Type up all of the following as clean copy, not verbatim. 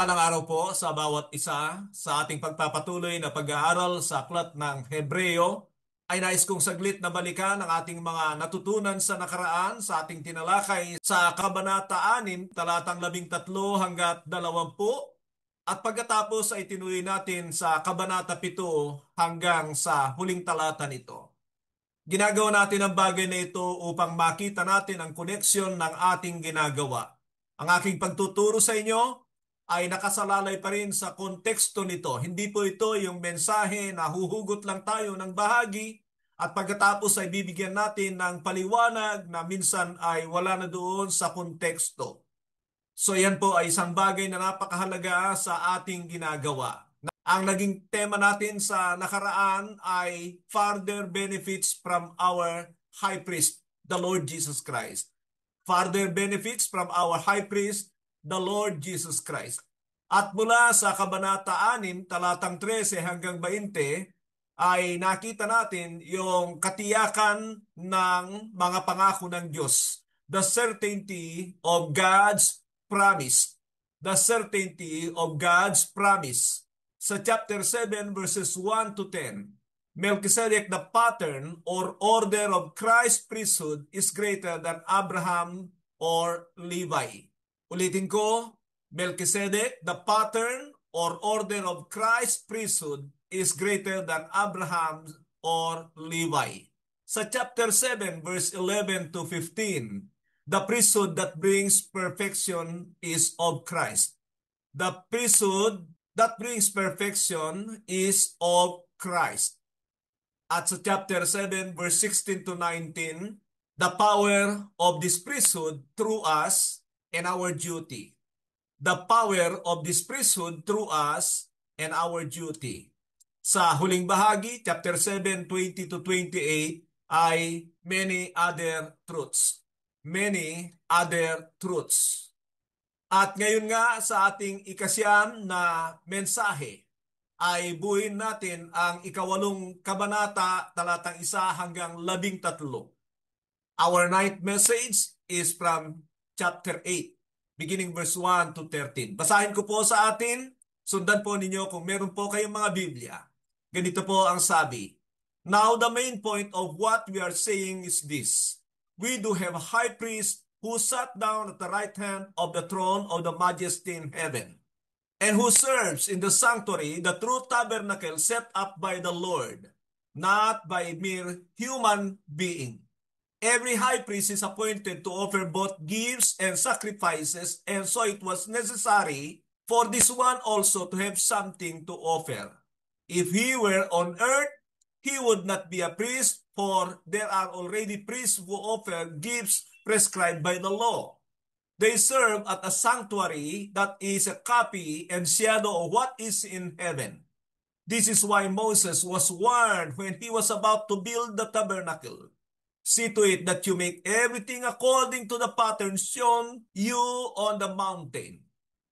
Mapagpalang araw po sa bawat isa sa ating pagpapatuloy na pag-aaral sa aklat ng Hebreo. Ay nais kong saglit na balikan ang ating mga natutunan sa nakaraan sa ating tinalakay sa Kabanata 6, talatang 13 hanggat 20, at pagkatapos ay tinuloy natin sa Kabanata 7 hanggang sa huling talata nito. Ginagawa natin ang bagay na ito upang makita natin ang koneksyon ng ating ginagawa. Ang aking pagtuturo sa inyo ay nakasalalay pa rin sa konteksto nito. Hindi po ito yung mensahe na huhugot lang tayo ng bahagi at pagkatapos ay bibigyan natin ng paliwanag na minsan ay wala na doon sa konteksto. So yan po ay isang bagay na napakahalaga sa ating ginagawa. Ang naging tema natin sa nakaraan ay further benefits from our High Priest, the Lord Jesus Christ. Further benefits from our High Priest, the Lord Jesus Christ. At mula sa Kabanata 6, talatang 13 hanggang 20, ay nakita natin yung katiyakan ng mga pangako ng Diyos. The certainty of God's promise. The certainty of God's promise. Sa chapter 7 verses 1 to 10, Melchizedek, the pattern or order of Christ's priesthood is greater than Abraham or Levi. Ulitin ko, Melchizedek, the pattern or order of Christ's priesthood is greater than Abraham or Levi. Sa chapter 7 verse 11 to 15, the priesthood that brings perfection is of Christ. The priesthood that brings perfection is of Christ. At sa chapter 7, verse 16 to 19, the power of this priesthood through us and our duty. The power of this priesthood through us and our duty. Sa huling bahagi, chapter 7, 20 to 28, ay many other truths. Many other truths. At ngayon nga sa ating ikasyam na mensahe ay buuin natin ang ikawalong kabanata talatang 1 hanggang 13. Our ninth message is from chapter 8, beginning verse 1 to 13. Basahin ko po sa atin, sundan po ninyo kung meron po kayong mga Biblia. Ganito po ang sabi. Now the main point of what we are saying is this. We do have a high priest who sat down at the right hand of the throne of the majesty in heaven, and who serves in the sanctuary, the true tabernacle set up by the Lord, not by mere human being. Every high priest is appointed to offer both gifts and sacrifices, and so it was necessary for this one also to have something to offer. If he were on earth, he would not be a priest, for there are already priests who offer gifts prescribed by the law. They serve at a sanctuary that is a copy and shadow of what is in heaven. This is why Moses was warned when he was about to build the tabernacle. See to it that you make everything according to the pattern shown you on the mountain.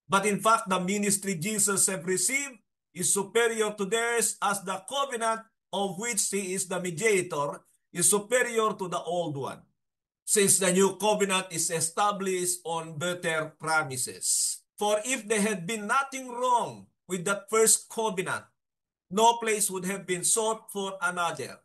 But in fact, the ministry Jesus has received is superior to theirs, as the covenant of which he is the mediator is superior to the old one, since the new covenant is established on better promises. For if there had been nothing wrong with that first covenant, no place would have been sought for another.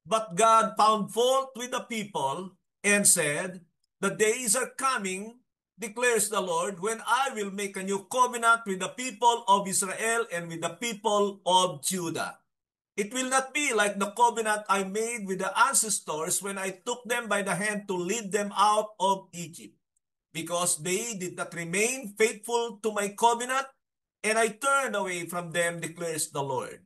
But God found fault with the people and said, the days are coming, declares the Lord, when I will make a new covenant with the people of Israel and with the people of Judah. It will not be like the covenant I made with the ancestors when I took them by the hand to lead them out of Egypt, because they did not remain faithful to my covenant, and I turned away from them, declares the Lord.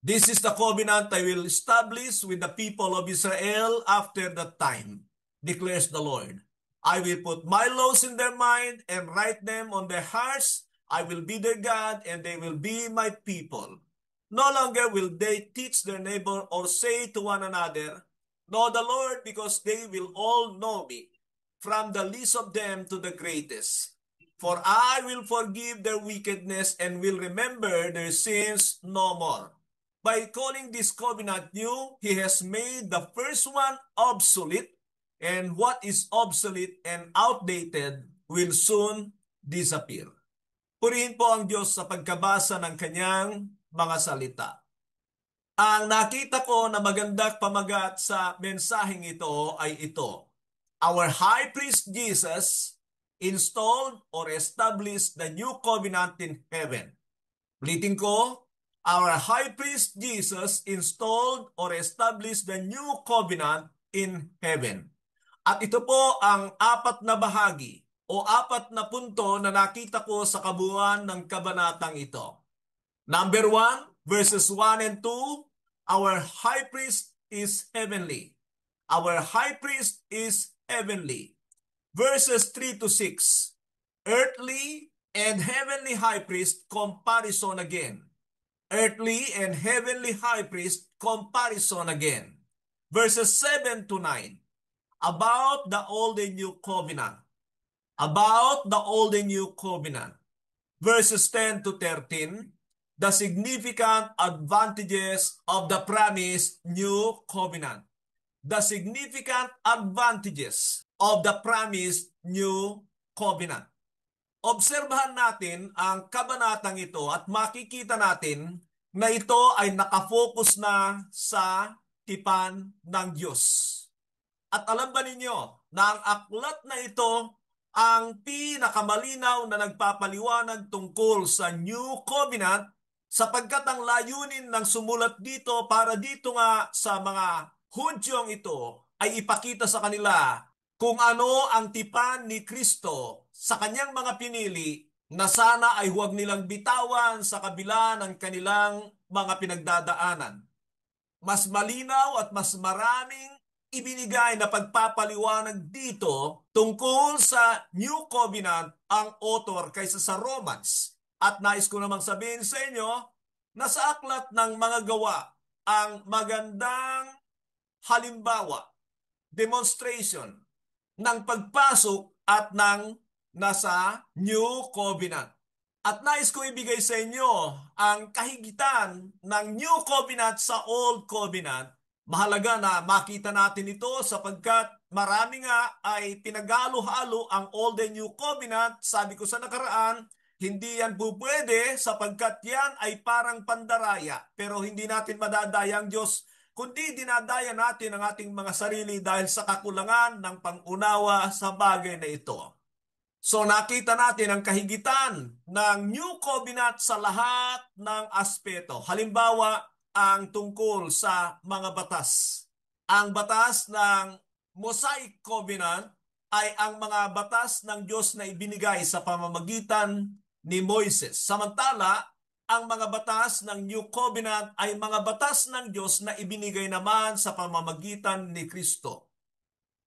This is the covenant I will establish with the people of Israel after that time, declares the Lord. I will put my laws in their mind and write them on their hearts. I will be their God, and they will be my people. No longer will they teach their neighbor or say to one another, know the Lord, because they will all know me, from the least of them to the greatest. For I will forgive their wickedness and will remember their sins no more. By calling this covenant new, he has made the first one obsolete, and what is obsolete and outdated will soon disappear. Purihin po ang Diyos sa pagkabasa ng kanyang mga salita. Ang nakita ko na magandang pamagat sa mensaheng ito ay ito. Our High Priest Jesus installed or established the new covenant in heaven. Ulitin ko, our High Priest Jesus installed or established the new covenant in heaven. At ito po ang apat na bahagi o apat na punto na nakita ko sa kabuuan ng kabanatang ito. Number 1, verses 1 and 2, our high priest is heavenly. Our high priest is heavenly. Verses 3 to 6, earthly and heavenly high priest comparison again. Earthly and heavenly high priest comparison again. Verses 7 to 9, about the old and new covenant. About the old and new covenant. Verses 10 to 13, the significant advantages of the promised new covenant. The significant advantages of the promised new covenant. Obserbahan natin ang kabanatang ito at makikita natin na ito ay nakafocus na sa tipan ng Diyos. At alam ba ninyo na ang aklat na ito ang pinakamalinaw na nagpapaliwanag tungkol sa New Covenant sapagkat ang layunin ng sumulat dito para dito nga sa mga Hudyong ito ay ipakita sa kanila kung ano ang tipan ni Kristo sa kanyang mga pinili na sana ay huwag nilang bitawan sa kabila ng kanilang mga pinagdadaanan. Mas malinaw at mas maraming ibinigay na pagpapaliwanag dito tungkol sa New Covenant ang author kaysa sa Romans. At nais ko namang sabihin sa inyo na sa aklat ng mga gawa ang magandang halimbawa, demonstration ng pagpasok at ng nasa New Covenant. At nais ko ibigay sa inyo ang kahigitan ng New Covenant sa Old Covenant. Mahalaga na makita natin ito sapagkat marami nga ay pinagalo-halo ang Old and New Covenant. Sabi ko sa nakaraan, hindi yan pupwede sapagkat yan ay parang pandaraya. Pero hindi natin madadaya ang Diyos, kundi dinadaya natin ang ating mga sarili dahil sa kakulangan ng pangunawa sa bagay na ito. So nakita natin ang kahigitan ng New Covenant sa lahat ng aspeto. Halimbawa, ang tungkol sa mga batas. Ang batas ng Mosaic Covenant ay ang mga batas ng Diyos na ibinigay sa pamamagitan ni Moises. Samantala, ang mga batas ng New Covenant ay mga batas ng Diyos na ibinigay naman sa pamamagitan ni Kristo.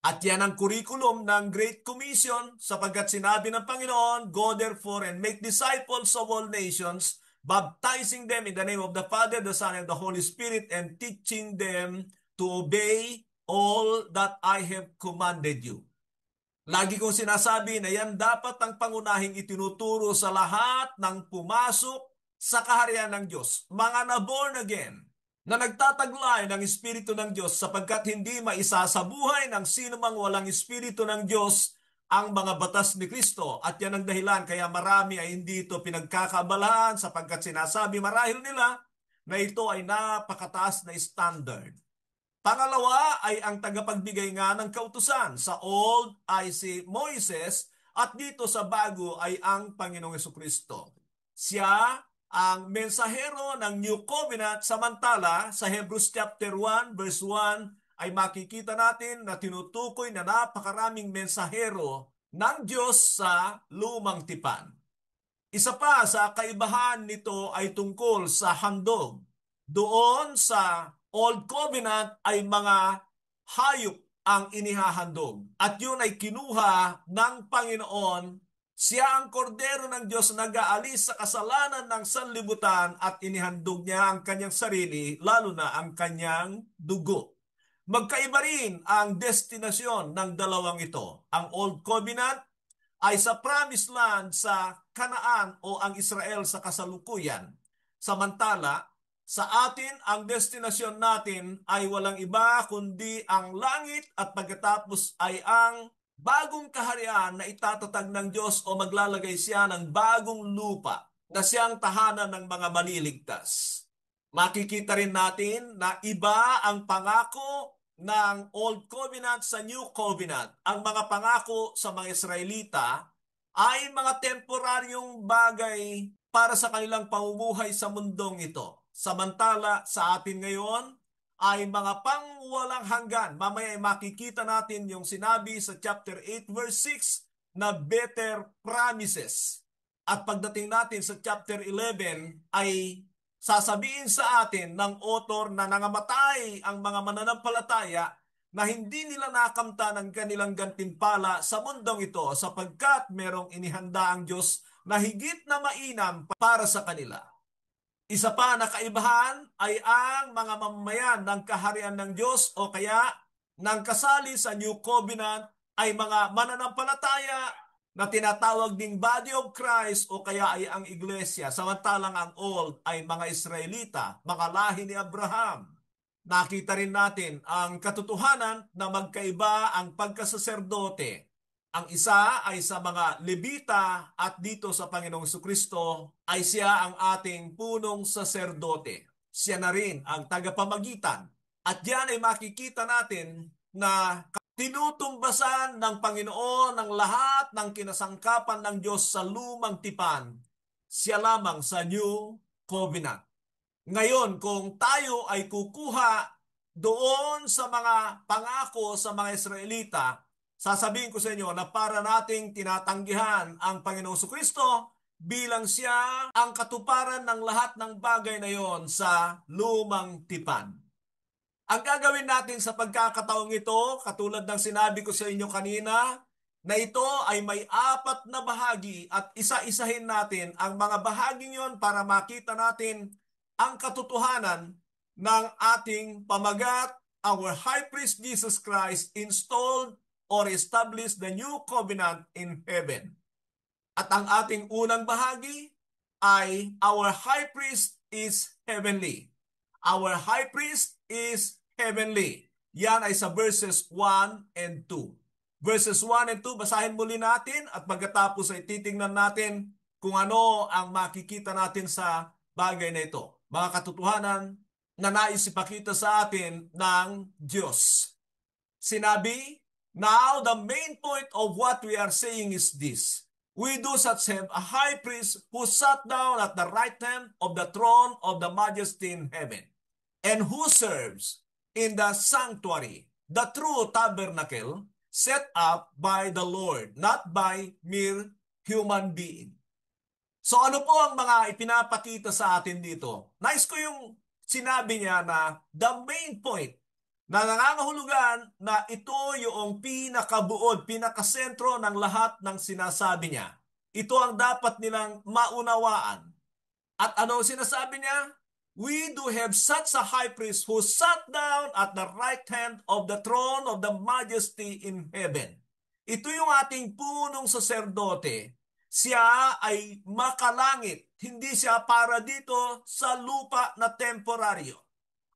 At yan ang curriculum ng Great Commission sapagkat sinabi ng Panginoon, go therefore and make disciples of all nations, baptizing them in the name of the Father, the Son, and the Holy Spirit, and teaching them to obey all that I have commanded you. Lagi kong sinasabi na yan dapat ang pangunahing itinuturo sa lahat ng pumasok sa kaharian ng Diyos, mga na-born again, na nagtataglay ng Espiritu ng Diyos sapagkat hindi maisa sa buhay ng sino mang walang Espiritu ng Diyos ang mga batas ni Kristo. At yan ang dahilan kaya marami ay hindi ito pinagkakaabalahan sapagkat sinasabi marahil nila na ito ay napakataas na standard. Pangalawa ay ang tagapagbigay nga ng kautusan. Sa old ay si Moises at dito sa bago ay ang Panginoong Jesucristo. Siya ang mensahero ng New Covenant, samantala sa Hebrews chapter 1 verse 1 ay makikita natin na tinutukoy na napakaraming mensahero ng Diyos sa lumang tipan. Isa pa sa kaibahan nito ay tungkol sa handog. Doon sa Old Covenant ay mga hayop ang inihahandog at yun ay kinuha ng Panginoon. Siya ang kordero ng Diyos na nag-aalis sa kasalanan ng sanlibutan at inihandog niya ang kanyang sarili, lalo na ang kanyang dugo. Magkaiba rin ang destinasyon ng dalawang ito. Ang Old Covenant ay sa Promised Land sa Kanaan o ang Israel sa kasalukuyan. Samantala, sa atin, ang destinasyon natin ay walang iba kundi ang langit at pagkatapos ay ang bagong kaharian na itatatag ng Diyos o maglalagay siya ng bagong lupa na siyang tahanan ng mga maliligtas. Makikita rin natin na iba ang pangako ng Old Covenant sa New Covenant. Ang mga pangako sa mga Israelita ay mga temporaryong bagay para sa kanilang pamumuhay sa mundong ito. Samantala sa atin ngayon ay mga pangwalang hanggan. Mamaya ay makikita natin yung sinabi sa chapter 8 verse 6 na better promises. At pagdating natin sa chapter 11 ay sasabihin sa atin ng author na nangamatay ang mga mananampalataya na hindi nila nakamta ng kanilang gantimpala sa mundong ito sapagkat merong inihanda ang Diyos na higit na mainam para sa kanila. Isa pa na kaibahan ay ang mga mamamayan ng kaharian ng Diyos o kaya ng kasali sa New Covenant ay mga mananampalataya na tinatawag ding Body of Christ o kaya ay ang Iglesia. Samantalang ang Old ay mga Israelita, mga lahi ni Abraham. Nakita rin natin ang katotohanan na magkaiba ang pagkasaserdote. Ang isa ay sa mga Levita at dito sa Panginoong Jesucristo ay siya ang ating punong saserdote. Siya na rin ang tagapamagitan. At diyan ay makikita natin na tinutumbasan ng Panginoon ng lahat ng kinasangkapan ng Diyos sa lumang tipan. Siya lamang sa New Covenant. Ngayon, kung tayo ay kukuha doon sa mga pangako sa mga Israelita, sasabihin ko sa inyo na para nating tinatanggihan ang Panginoong Jesucristo bilang siya ang katuparan ng lahat ng bagay na yon sa lumang tipan. Ang gagawin natin sa pagkakataong ito, katulad ng sinabi ko sa inyo kanina, na ito ay may 4 na bahagi at isa-isahin natin ang mga bahaging yon para makita natin ang katotohanan ng ating pamagat. Our High Priest Jesus Christ installed or established the new covenant in heaven. At ang ating unang bahagi ay our High Priest is heavenly. Our High Priest is heavenly. Yan ay sa verses 1 and 2. Verses 1 and 2, basahin muli natin at pagkatapos ay titingnan natin kung ano ang makikita natin sa bagay na ito. Mga katotohanan na nais ipakita sa atin ng Diyos. Sinabi, now the main point of what we are saying is this. We do such have a high priest who sat down at the right hand of the throne of the majesty in heaven, and who serves in the sanctuary, the true tabernacle, set up by the Lord, not by mere human being. So ano po ang mga ipinapakita sa atin dito? Nais ko yung sinabi niya na the main point na nangangahulugan na ito yung pinakabuod, pinakasentro ng lahat ng sinasabi niya. Ito ang dapat nilang maunawaan. At ano sinasabi niya? We do have such a high priest who sat down at the right hand of the throne of the majesty in heaven. Ito yung ating punong saserdote. Siya ay makalangit. Hindi siya para dito sa lupa na temporaryo.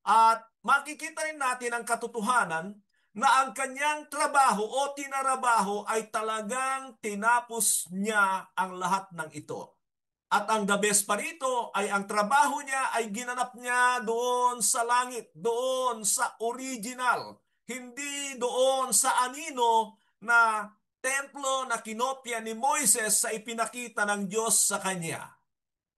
At makikita rin natin ang katotohanan na ang kanyang trabaho o tinarabaho ay talagang tinapos niya ang lahat ng ito. At ang the best pa rito ay ang trabaho niya ay ginanap niya doon sa langit, doon sa original, hindi doon sa anino na templo na kinopya ni Moises sa ipinakita ng Diyos sa kanya.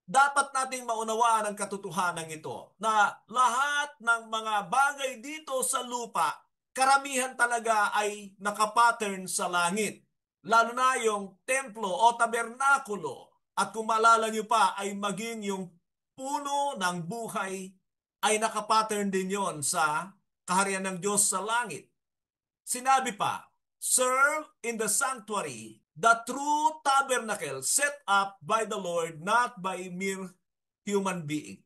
Dapat nating maunawaan ang katotohanan ito na lahat ng mga bagay dito sa lupa, karamihan talaga ay nakapattern sa langit. Lalo na yung templo o tabernakulo. At kung maalala nyo pa ay maging yung puno ng buhay ay nakapattern din yon sa kaharian ng Diyos sa langit. Sinabi pa, serve in the sanctuary, the true tabernacle set up by the Lord, not by mere human being.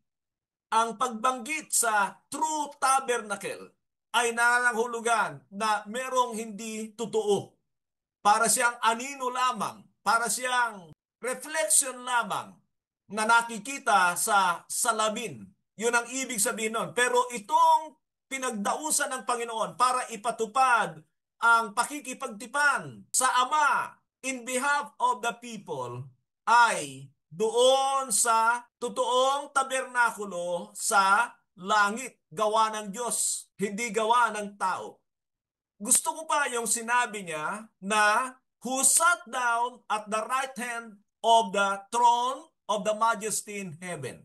Ang pagbanggit sa true tabernacle ay nangangahulugan na merong hindi totoo. Para siyang anino lamang, para siyang reflection lamang na nakikita sa salamin. Yun ang ibig sabihin nun. Pero itong pinagdausan ng Panginoon para ipatupad ang pakikipagtipan sa Ama in behalf of the people ay doon sa totoong tabernakulo sa langit, gawa ng Diyos, hindi gawa ng tao. Gusto ko pa yung sinabi niya na who sat down at the right hand of the throne of the majesty in heaven.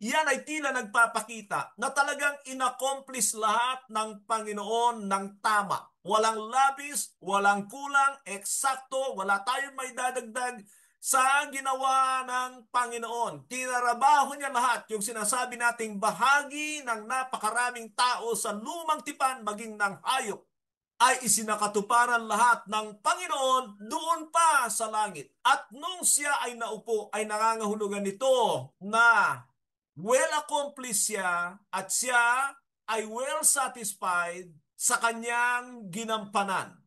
Yan ay tila nagpapakita na talagang inaccomplish lahat ng Panginoon ng tama. Walang labis, walang kulang, eksakto, wala tayong may dadagdag sa ginawa ng Panginoon. Tinarabaho niya lahat yung sinasabi nating bahagi ng napakaraming tao sa lumang tipan maging ng hayop ay isinakatuparan lahat ng Panginoon doon pa sa langit. At nung siya ay naupo, ay nangangahulugan nito na well accomplished siya at siya ay well satisfied sa kanyang ginampanan.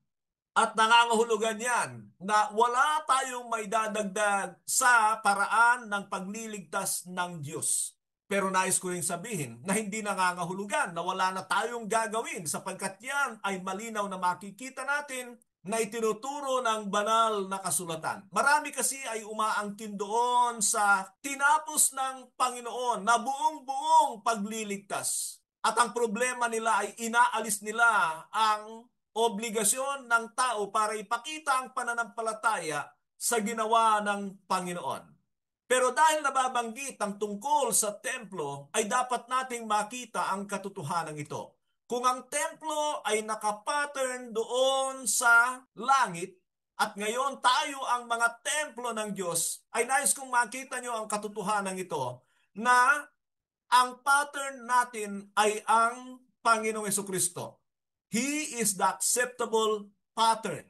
At nangangahulugan yan na wala tayong may dadagdag sa paraan ng pagliligtas ng Diyos. Pero nais ko rin sabihin na hindi nangangahulugan na wala na tayong gagawin sapagkat yan ay malinaw na makikita natin na itinuturo ng banal na kasulatan. Marami kasi ay umaangkin doon sa tinapos ng Panginoon na buong-buong pagliligtas. At ang problema nila ay inaalis nila ang obligasyon ng tao para ipakita ang pananampalataya sa ginawa ng Panginoon. Pero dahil nababanggit ang tungkol sa templo, ay dapat nating makita ang katotohanan ito. Kung ang templo ay nakapattern doon sa langit, at ngayon tayo ang mga templo ng Diyos, ay nais kong makita nyo ang katotohanan ito, na ang pattern natin ay ang Panginoong Jesucristo. He is the acceptable pattern.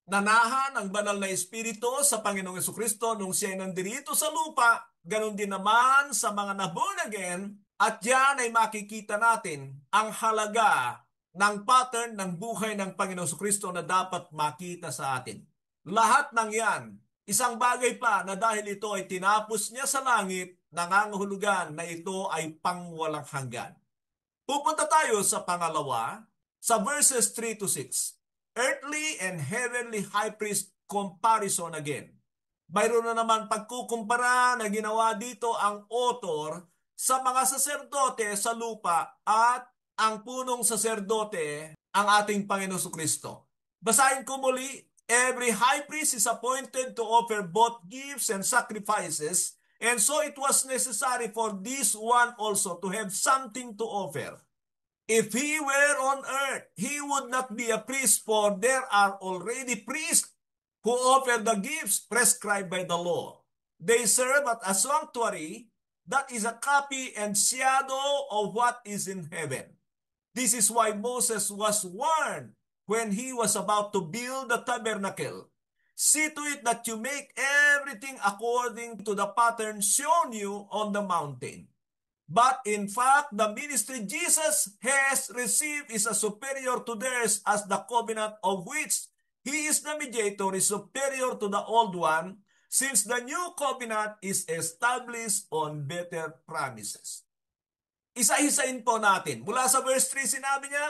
Nanahan ang banal na Espiritu sa Panginoong Jesucristo nung siya ay nandirito sa lupa, ganun din naman sa mga na-born again, at yan ay makikita natin ang halaga ng pattern ng buhay ng Panginoong Jesucristo na dapat makita sa atin. Lahat ng yan, isang bagay pa na dahil ito ay tinapos niya sa langit, nangangahulugan na ito ay pangwalang hanggan. Pupunta tayo sa pangalawa, sa verses 3 to 6. Earthly and heavenly high priest comparison again. Mayroon na naman pagkukumpara na ginawa dito ang author sa mga saserdote sa lupa at ang punong saserdote ang ating Panginoon Jesucristo. Basahin ko muli, every high priest is appointed to offer both gifts and sacrifices, and so it was necessary for this one also to have something to offer. If he were on earth, he would not be a priest, for there are already priests who offer the gifts prescribed by the law. They serve at a sanctuary that is a copy and shadow of what is in heaven. This is why Moses was warned when he was about to build the tabernacle. See to it that you make everything according to the pattern shown you on the mountain. But in fact, the ministry Jesus has received is a superior to theirs, as the covenant of which he is the mediator is superior to the old one, since the new covenant is established on better promises. Isa-isain po natin. Mula sa verse 3 sinabi niya,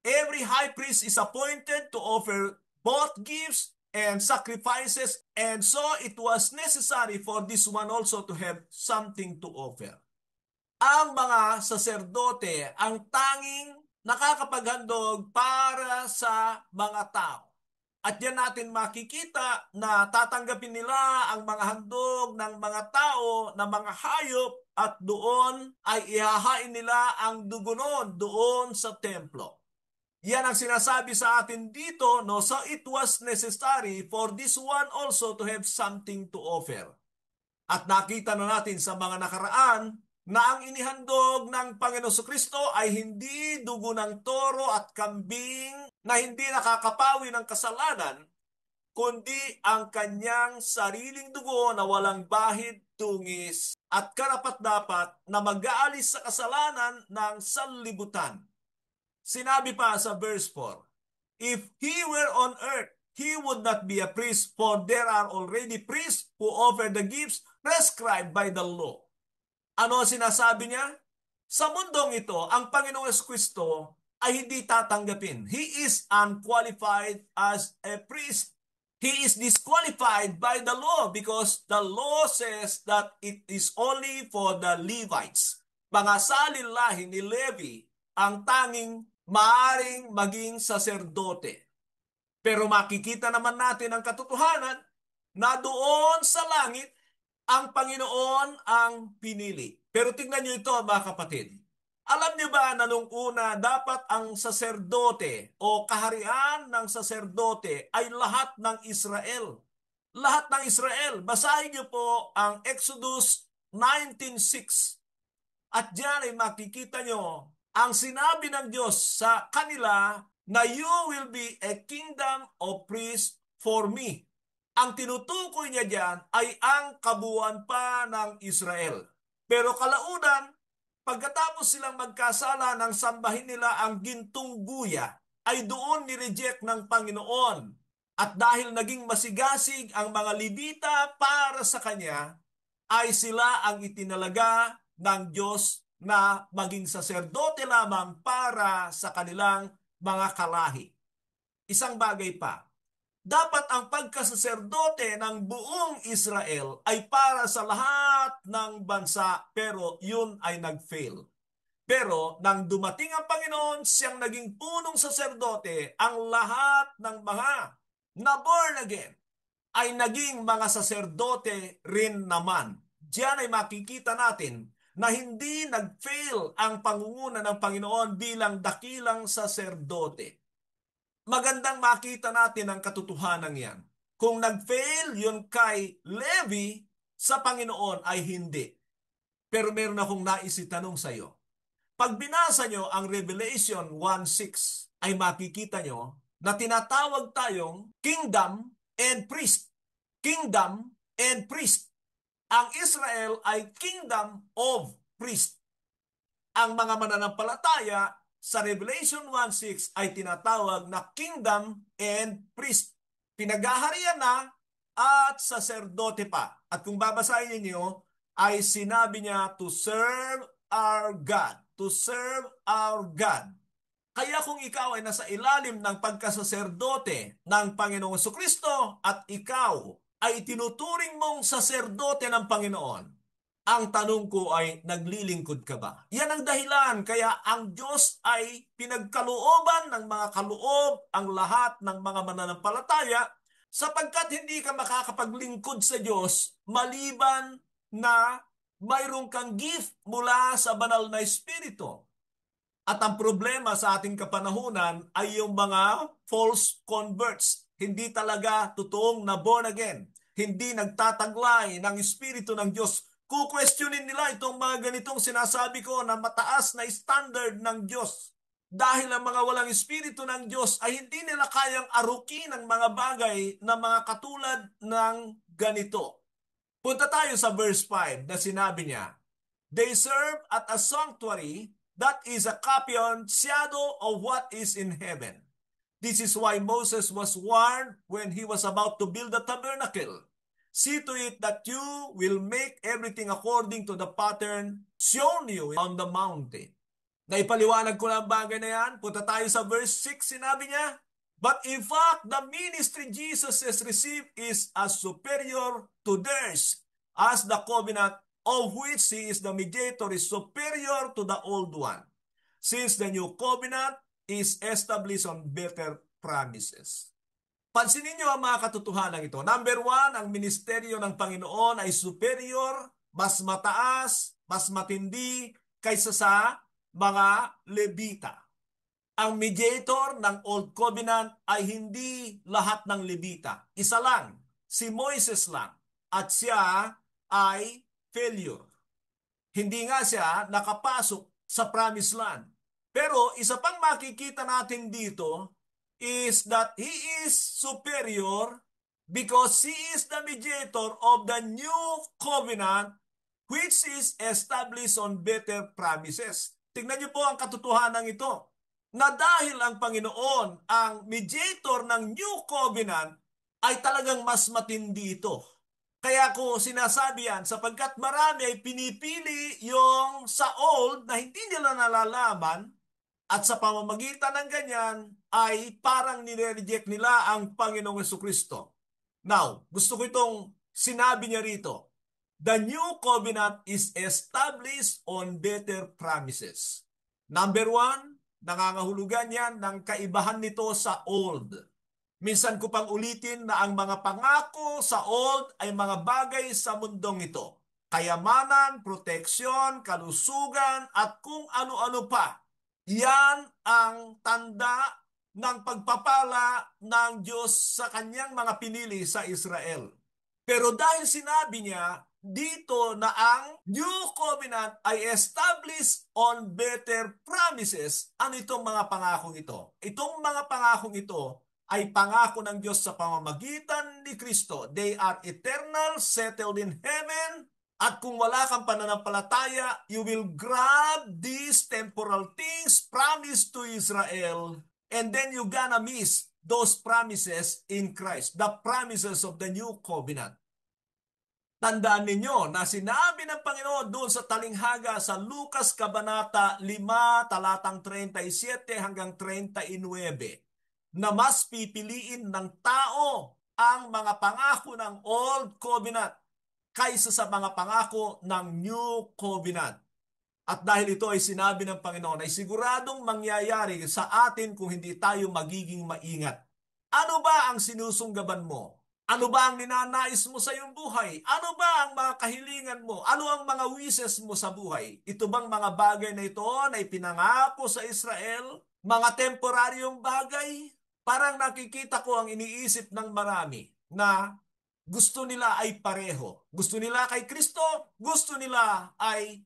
every high priest is appointed to offer both gifts and sacrifices, and so it was necessary for this one also to have something to offer. Ang mga saserdote ang tanging nakakapaghandog para sa mga tao. At yan natin makikita na tatanggapin nila ang mga handog ng mga tao na mga hayop at doon ay ihahain nila ang dugo noon doon sa templo. Yan ang sinasabi sa atin dito, no? So it was necessary for this one also to have something to offer. At nakita na natin sa mga nakaraan na ang inihandog ng Panginoon Jesucristo ay hindi dugo ng toro at kambing na hindi nakakapawi ng kasalanan, kundi ang kanyang sariling dugo na walang bahid, tungis at karapat-dapat na mag-aalis sa kasalanan ng sanlibutan. Sinabi pa sa verse 4, if he were on earth, he would not be a priest, for there are already priests who offer the gifts prescribed by the law. Ano sinasabi niya? Sa mundong ito, ang Panginoong Jesucristo ay hindi tatanggapin. He is unqualified as a priest. He is disqualified by the law because the law says that it is only for the Levites. Mga salin-lahi ni Levi ang tanging maaring maging saserdote. Pero makikita naman natin ang katotohanan na doon sa langit, ang Panginoon ang pinili. Pero tingnan niyo ito mga kapatid. Alam niyo ba na nung una dapat ang saserdote o kaharian ng saserdote ay lahat ng Israel? Lahat ng Israel. Basahin niyo po ang Exodus 19:6. At diyan ay makikita niyo ang sinabi ng Diyos sa kanila na you will be a kingdom of priests for me. Ang tinutukoy niya diyan ay ang kabuuan pa ng Israel. Pero kalaunan, pagkatapos silang magkasala ng sambahin nila ang gintong guya, ay doon ni-reject ng Panginoon. At dahil naging masigasig ang mga Levita para sa Kanya, ay sila ang itinalaga ng Diyos na maging saserdote lamang para sa kanilang mga kalahi. Isang bagay pa, dapat ang pagkasaserdote ng buong Israel ay para sa lahat ng bansa, pero yun ay nag-fail. Pero nang dumating ang Panginoon, siyang naging punong saserdote, ang lahat ng mga na born again ay naging mga saserdote rin naman. Diyan ay makikita natin na hindi nag-fail ang pangunguna ng Panginoon bilang dakilang saserdote. Magandang makita natin ang katotohanan yan. Kung nag-fail yun kay Levi, sa Panginoon ay hindi. Pero meron akong naisitanong sa iyo. Pag binasa nyo ang Revelation 1:6, ay makikita nyo na tinatawag tayong kingdom and priest. Kingdom and priest. Ang Israel ay kingdom of priest. Ang mga mananampalataya sa Revelation 1:6 ay tinatawag na kingdom and priest. Pinagaharian na at saserdote pa. At kung babasahin niyo, ay sinabi niya to serve our God. To serve our God. Kaya kung ikaw ay nasa ilalim ng pagkasaserdote ng Panginoong Jesucristo at ikaw ay tinuturing mong saserdote ng Panginoon, ang tanong ko ay naglilingkod ka ba? Yan ang dahilan kaya ang Diyos ay pinagkalooban ng mga kaloob ang lahat ng mga mananampalataya sapagkat hindi ka makakapaglingkod sa Diyos maliban na mayroon kang gift mula sa banal na Espiritu. At ang problema sa ating kapanahunan ay yung mga false converts. Hindi talaga totoong na born again. Hindi nagtataglay ng Espiritu ng Diyos. Kukwestiyonin nila itong mga ganitong sinasabi ko na mataas na standard ng Diyos. Dahil ang mga walang Espiritu ng Diyos ay hindi nila kayang arukin ang mga bagay na mga katulad ng ganito. Punta tayo sa verse 5 na sinabi niya, they serve at a sanctuary that is a copy and shadow of what is in heaven. This is why Moses was warned when he was about to build the tabernacle. See to it that you will make everything according to the pattern shown you on the mountain. Naipaliwanag ko na ang bagay na yan. Punta tayo sa verse 6, sinabi niya, but in fact, the ministry Jesus has received is as superior to theirs, as the covenant of which he is the mediator is superior to the old one, since the new covenant is established on better promises. Pansinin niyo ang mga katotohanan ito. Number 1, ang ministeryo ng Panginoon ay superior, mas mataas, mas matindi kaysa sa mga Levita. Ang mediator ng Old Covenant ay hindi lahat ng Levita. Isa lang, si Moises lang. At siya ay failure. Hindi nga siya nakapasok sa Promised Land. Pero isa pang makikita natin dito is that he is superior because he is the mediator of the new covenant which is established on better promises. Tingnan niyo po ang katotohanan ito. Na dahil ang Panginoon ang mediator ng New Covenant ay talagang mas matindi ito. Kaya ko sinasabi yan sapagkat marami ay pinipili yung sa old na hindi nila nalalaman At sa pamamagitan ng ganyan ay parang nire-reject nila ang Panginoong Jesucristo. Now, gusto ko itong sinabi niya rito. The new covenant is established on better promises. Number one, nangangahulugan yan ng kaibahan nito sa old. Minsan ko pang ulitin na ang mga pangako sa old ay mga bagay sa mundong ito. Kayamanan, proteksyon, kalusugan, at kung ano-ano pa. Yan ang tanda ng pagpapala ng Diyos sa kanyang mga pinili sa Israel. Pero dahil sinabi niya dito na ang New Covenant ay established on better promises, ano itong mga pangakong ito? Itong mga pangakong ito ay pangako ng Diyos sa pamamagitan ni Kristo. They are eternal, settled in heaven. At kung wala kang pananampalataya, you will grab these temporal things promised to Israel, and then you gonna miss those promises in Christ, the promises of the new covenant. Tandaan ninyo na sinabi ng Panginoon doon sa talinghaga sa Lucas Kabanata 5, talatang 37 hanggang 39, na mas pipiliin ng tao ang mga pangako ng Old Covenant kaysa sa mga pangako ng New Covenant. At dahil ito ay sinabi ng Panginoon, ay siguradong mangyayari sa atin kung hindi tayo magiging maingat. Ano ba ang sinusunggaban mo? Ano ba ang ninanais mo sa iyong buhay? Ano ba ang mga kahilingan mo? Ano ang mga wishes mo sa buhay? Ito bang mga bagay na ito na ipinangako sa Israel? Mga temporaryong bagay? Parang nakikita ko ang iniisip ng marami na gusto nila ay pareho. Gusto nila kay Kristo, gusto nila ay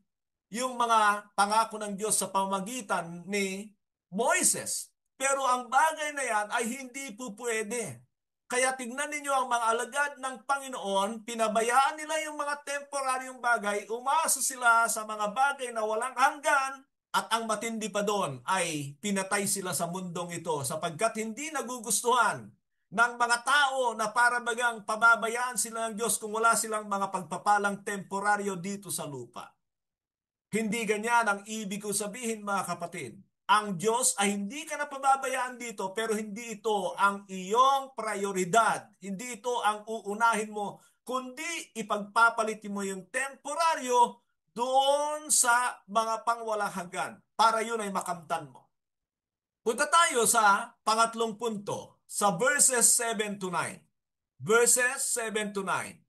yung mga pangako ng Diyos sa pamamagitan ni Moises. Pero ang bagay na yan ay hindi po pwede. Kaya tignan ninyo ang mga alagad ng Panginoon, pinabayaan nila yung mga temporaryong bagay, umasa sila sa mga bagay na walang hanggan, at ang matindi pa doon ay pinatay sila sa mundong ito sapagkat hindi nagugustuhan ng mga tao na para bagang pababayaan sila ng Diyos kung wala silang mga pagpapalang temporaryo dito sa lupa. Hindi ganyan ang ibig ko sabihin, mga kapatid. Ang Diyos ay hindi ka na pababayaan dito, pero hindi ito ang iyong prioridad. Hindi ito ang uunahin mo, kundi ipagpapalit mo yung temporaryo doon sa mga pangwalang hanggan para yun ay makamtan mo. Punta tayo sa pangatlong punto, sa verses 7 to 9. Verses 7 to 9.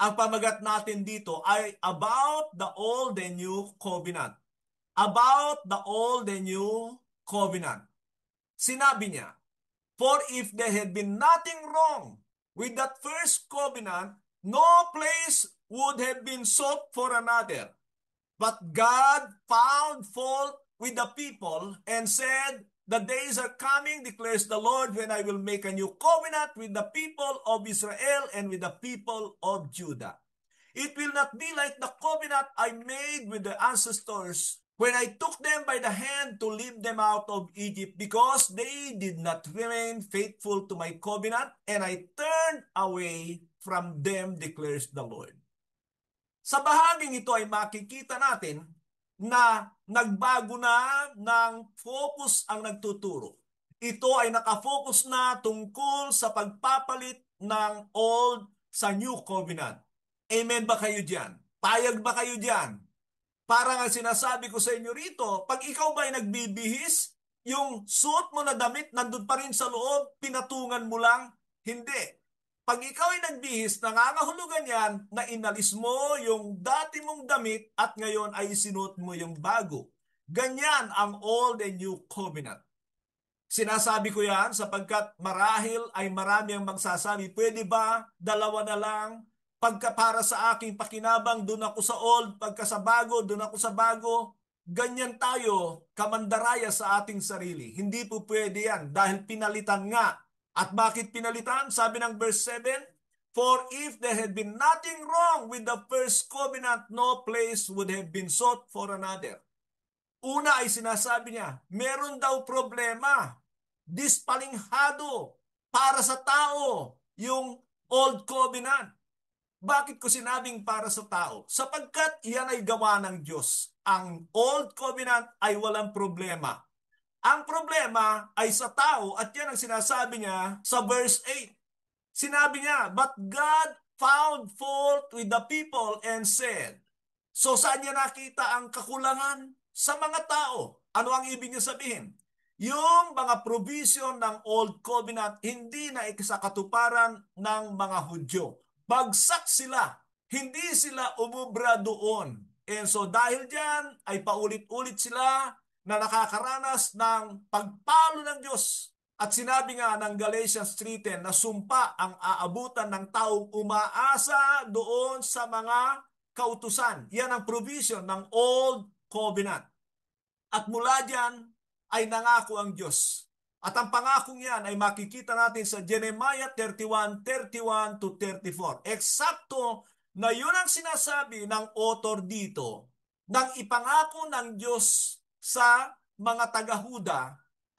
Ang pamagat natin dito ay about the old and new covenant. About the old and new covenant. Sinabi niya, for if there had been nothing wrong with that first covenant, no place would have been sought for another. But God found fault with the people and said, the days are coming, declares the Lord, when I will make a new covenant with the people of Israel and with the people of Judah. It will not be like the covenant I made with the ancestors when I took them by the hand to lead them out of Egypt, because they did not remain faithful to my covenant, and I turned away from them, declares the Lord. Sa bahaging ito ay makikita natin na nagbago na ng focus ang nagtuturo. Ito ay nakafocus na tungkol sa pagpapalit ng old sa new covenant. Amen ba kayo dyan? Payag ba kayo dyan? Parang ang sinasabi ko sa inyo rito, pag ikaw ba ay nagbibihis, yung suot mo na damit nandun pa rin sa loob, pinatungan mo lang? Hindi. Pag ikaw ay nagbihis, nangangahulugan yan na inalis mo yung dati mong damit at ngayon ay sinuot mo yung bago. Ganyan ang Old and New Covenant. Sinasabi ko yan sapagkat marahil ay marami ang magsasabi, pwede ba dalawa na lang? Pagka para sa aking pakinabang, doon ako sa old. Pagka sa bago, doon ako sa bago. Ganyan tayo, kamandaraya sa ating sarili. Hindi po pwede yan dahil pinalitan nga. At bakit pinalitan? Sabi ng verse 7, for if there had been nothing wrong with the first covenant, no place would have been sought for another. Una ay sinasabi niya, meron daw problema, dispalinghado para sa tao yung old covenant. Bakit ko sinabing para sa tao? Sapagkat iyan ay gawa ng Diyos. Ang old covenant ay walang problema. Ang problema ay sa tao at yan ang sinasabi niya sa verse 8. Sinabi niya, but God found fault with the people and said, so saan niya nakita ang kakulangan? Sa mga tao. Ano ang ibig niya sabihin? Yung mga provision ng Old Covenant hindi na ikasakatuparan ng mga Hudyo. Bagsak sila. Hindi sila umubra doon. And so dahil dyan ay paulit-ulit sila na nakakaranas ng pagpalo ng Diyos. At sinabi nga ng Galatians 3:10 na sumpa ang aabutan ng taong umaasa doon sa mga kautusan. Yan ang provision ng Old Covenant. At mula dyan ay nangako ang Diyos. At ang pangakong yan ay makikita natin sa Jeremiah 31:31 to 34. Eksakto na yun ang sinasabi ng author dito nang ipangako ng Diyos sa mga taga-Huda